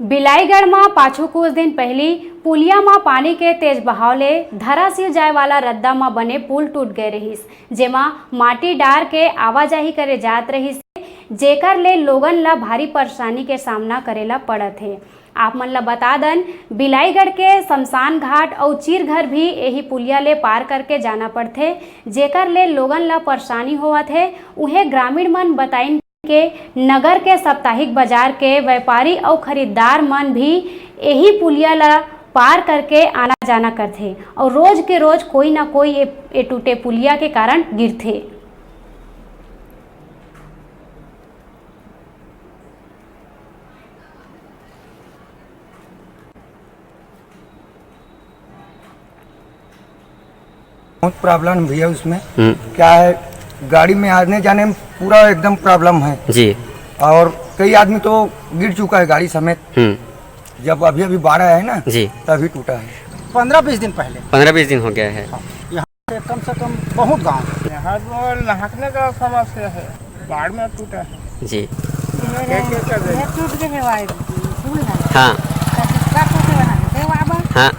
बिलाईगढ़ में पाछू कुछ दिन पहले पुलिया में पानी के तेज बहाव ले धराशील जाए वाला रद्दा में बने पुल टूट गए रहीस, जेमा माटी डार के आवाजाही करे जात रहीस, जेकर ले लोगन ला भारी परेशानी के सामना करेला पड़त है। आप मन ला बता दन, बिलाईगढ़ के शमशान घाट और चिरघर भी यही पुलिया ले पार करके जाना पड़थे, जेकर ले लोगन ला परेशानी होवत है। उहे ग्रामीण मन बताइन के नगर के साप्ताहिक बाजार के व्यापारी और खरीदार मन भी यही पुलिया ला पार करके आना जाना करथे और रोज के रोज कोई ना कोई ये टूटे पुलिया के कारण गिरथे। बहुत प्रॉब्लम भैया उसमें क्या है, गाड़ी में आने जाने में पूरा एकदम प्रॉब्लम है जी। और कई आदमी तो गिर चुका है गाड़ी समेत। जब अभी बाढ़ आया है ना जी, तभी टूटा है। 15-20 दिन पहले 15-20 दिन हो गया है। यहाँ से कम बहुत गांव यहाँ तो नहाने का समस्या है, बाढ़ में टूटा है जी। टूट गए हाँ हाँ